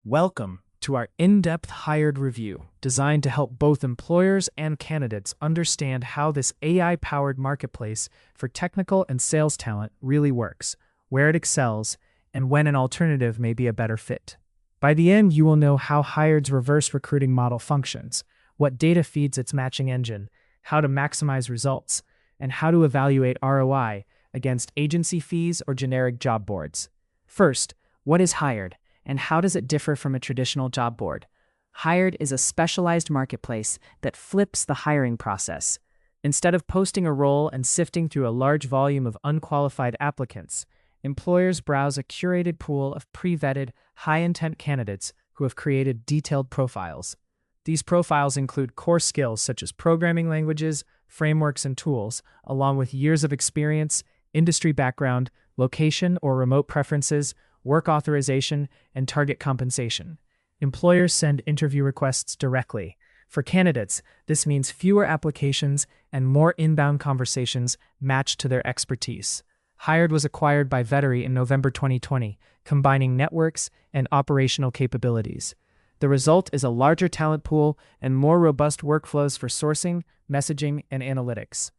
Welcome to our in-depth hired review, designed to help both employers and candidates understand how this AI-powered marketplace for technical and sales talent really works, where it excels, and when an alternative may be a better fit. By the end, you will know how Hired's reverse recruiting model functions, what data feeds its matching engine, how to maximize results, and how to evaluate ROI against agency fees or generic job boards. First, what is Hired, and how does it differ from a traditional job board? Hired is a specialized marketplace that flips the hiring process. Instead of posting a role and sifting through a large volume of unqualified applicants, employers browse a curated pool of pre-vetted, high-intent candidates who have created detailed profiles. These profiles include core skills such as programming languages, frameworks, and tools, along with years of experience, industry background, location or remote preferences, work authorization, and target compensation. Employers send interview requests directly. For candidates, this means fewer applications and more inbound conversations matched to their expertise. Hired was acquired by Vettery in November 2020, combining networks and operational capabilities. The result is a larger talent pool and more robust workflows for sourcing, messaging, and analytics.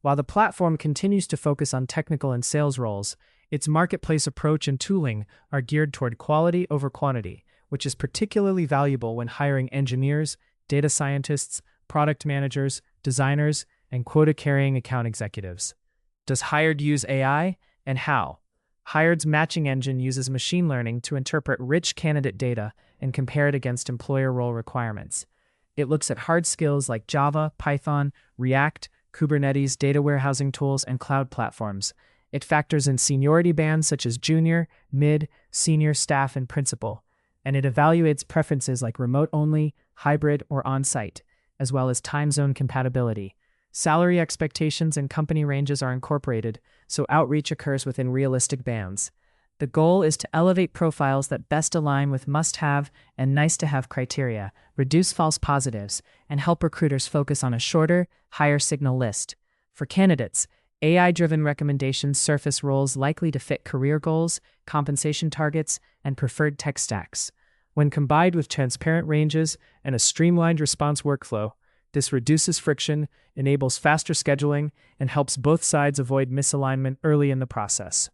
While the platform continues to focus on technical and sales roles, its marketplace approach and tooling are geared toward quality over quantity, which is particularly valuable when hiring engineers, data scientists, product managers, designers, and quota-carrying account executives. Does Hired use AI, and how? Hired's matching engine uses machine learning to interpret rich candidate data and compare it against employer role requirements. It looks at hard skills like Java, Python, React, Kubernetes, data warehousing tools, and cloud platforms. It factors in seniority bands such as junior, mid, senior, staff, and principal, and it evaluates preferences like remote-only, hybrid, or on-site, as well as time zone compatibility. Salary expectations and company ranges are incorporated, so outreach occurs within realistic bands. The goal is to elevate profiles that best align with must-have and nice-to-have criteria, reduce false positives, and help recruiters focus on a shorter, higher-signal list. For candidates, AI-driven recommendations surface roles likely to fit career goals, compensation targets, and preferred tech stacks. When combined with transparent ranges and a streamlined response workflow, this reduces friction, enables faster scheduling, and helps both sides avoid misalignment early in the process.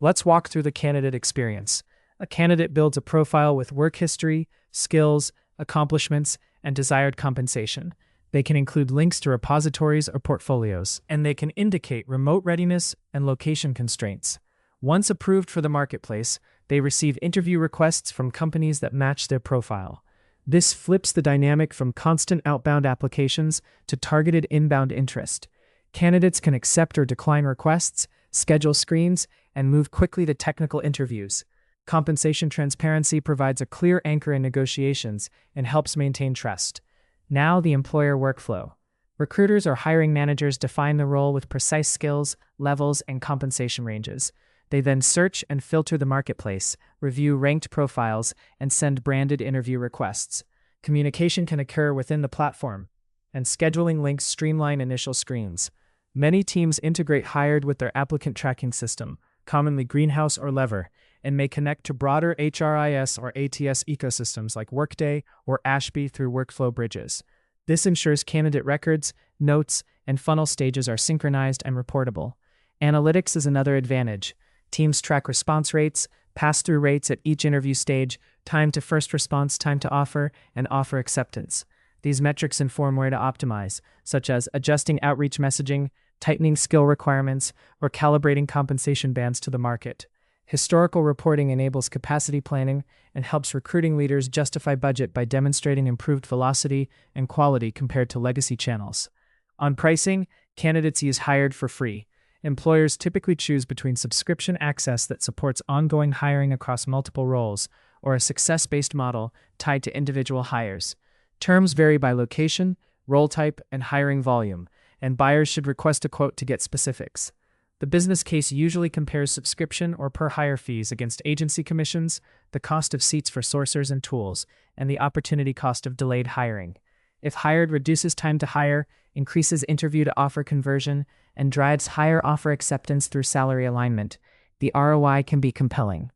Let's walk through the candidate experience. A candidate builds a profile with work history, skills, accomplishments, and desired compensation. They can include links to repositories or portfolios, and they can indicate remote readiness and location constraints. Once approved for the marketplace, they receive interview requests from companies that match their profile. This flips the dynamic from constant outbound applications to targeted inbound interest. Candidates can accept or decline requests, schedule screens, and move quickly to technical interviews. Compensation transparency provides a clear anchor in negotiations and helps maintain trust. Now, the employer workflow. Recruiters or hiring managers define the role with precise skills, levels, and compensation ranges. They then search and filter the marketplace, review ranked profiles, and send branded interview requests. Communication can occur within the platform, and scheduling links streamline initial screens. Many teams integrate Hired with their applicant tracking system, commonly Greenhouse or Lever, and may connect to broader HRIS or ATS ecosystems like Workday or Ashby through workflow bridges. This ensures candidate records, notes, and funnel stages are synchronized and reportable. Analytics is another advantage. Teams track response rates, pass-through rates at each interview stage, time to first response, time to offer, and offer acceptance. These metrics inform where to optimize, such as adjusting outreach messaging, tightening skill requirements, or calibrating compensation bands to the market. Historical reporting enables capacity planning and helps recruiting leaders justify budget by demonstrating improved velocity and quality compared to legacy channels. On pricing, candidates use Hired for free. Employers typically choose between subscription access that supports ongoing hiring across multiple roles or a success-based model tied to individual hires. Terms vary by location, role type, and hiring volume, and buyers should request a quote to get specifics. The business case usually compares subscription or per-hire fees against agency commissions, the cost of seats for sourcers and tools, and the opportunity cost of delayed hiring. If Hired reduces time to hire, increases interview to offer conversion, and drives higher offer acceptance through salary alignment, the ROI can be compelling.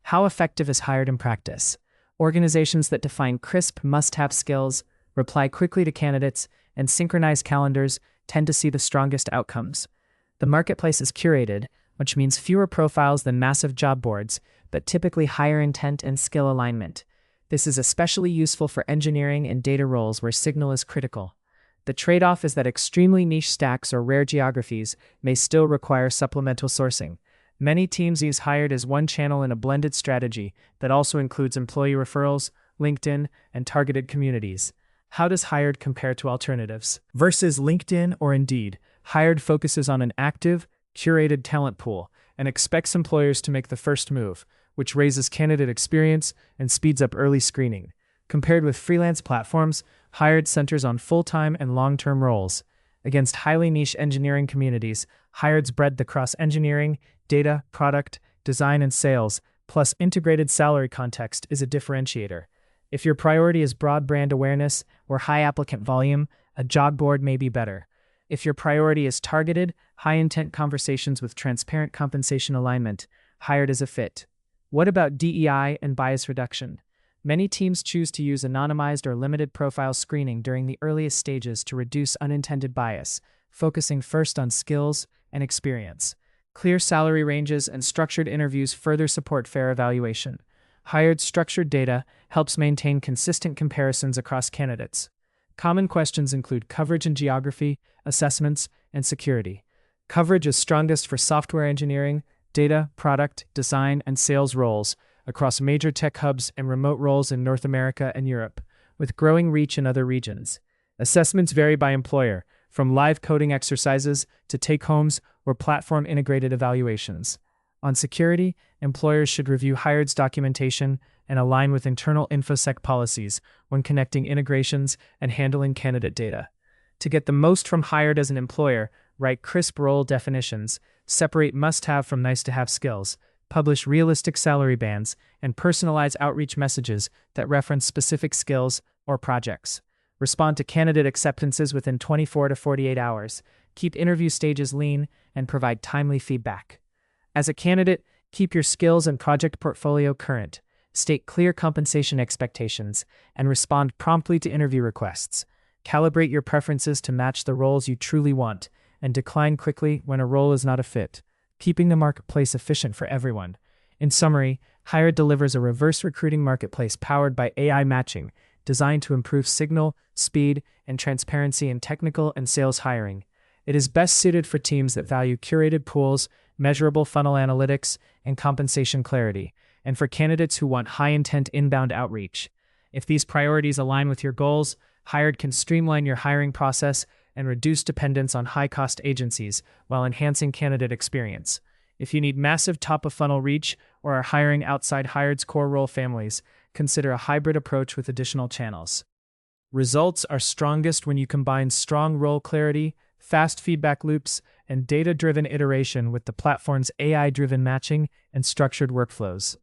How effective is Hired in practice? Organizations that define crisp must-have skills, reply quickly to candidates, and synchronize calendars tend to see the strongest outcomes. The marketplace is curated, which means fewer profiles than massive job boards, but typically higher intent and skill alignment. This is especially useful for engineering and data roles where signal is critical. The trade-off is that extremely niche stacks or rare geographies may still require supplemental sourcing. Many teams use Hired as one channel in a blended strategy that also includes employee referrals, LinkedIn, and targeted communities. How does Hired compare to alternatives? Versus LinkedIn or Indeed, Hired focuses on an active, curated talent pool and expects employers to make the first move, which raises candidate experience and speeds up early screening. Compared with freelance platforms, Hired centers on full-time and long-term roles. Against highly niche engineering communities, Hired's breadth across engineering, data, product, design, and sales, plus integrated salary context is a differentiator. If your priority is broad brand awareness or high applicant volume, a job board may be better. If your priority is targeted, high-intent conversations with transparent compensation alignment, Hired is a fit. What about DEI and bias reduction? Many teams choose to use anonymized or limited profile screening during the earliest stages to reduce unintended bias, focusing first on skills and experience. Clear salary ranges and structured interviews further support fair evaluation. Hired's structured data helps maintain consistent comparisons across candidates. Common questions include coverage and geography, assessments, and security. Coverage is strongest for software engineering, data, product, design, and sales roles across major tech hubs and remote roles in North America and Europe, with growing reach in other regions. Assessments vary by employer, from live coding exercises to take-homes or platform-integrated evaluations. On security, employers should review Hired's documentation and align with internal InfoSec policies when connecting integrations and handling candidate data. To get the most from Hired as an employer, write crisp role definitions, separate must-have from nice-to-have skills, publish realistic salary bands, and personalize outreach messages that reference specific skills or projects. Respond to candidate acceptances within 24 to 48 hours, keep interview stages lean, and provide timely feedback. As a candidate, keep your skills and project portfolio current, state clear compensation expectations, and respond promptly to interview requests. Calibrate your preferences to match the roles you truly want, and decline quickly when a role is not a fit, keeping the marketplace efficient for everyone. In summary, Hired delivers a reverse recruiting marketplace powered by AI matching, designed to improve signal, speed, and transparency in technical and sales hiring. It is best suited for teams that value curated pools, measurable funnel analytics, and compensation clarity, and for candidates who want high-intent inbound outreach. If these priorities align with your goals, Hired can streamline your hiring process and reduce dependence on high-cost agencies while enhancing candidate experience. If you need massive top-of-funnel reach or are hiring outside Hired's core role families, consider a hybrid approach with additional channels. Results are strongest when you combine strong role clarity, fast feedback loops, and data-driven iteration with the platform's AI-driven matching and structured workflows.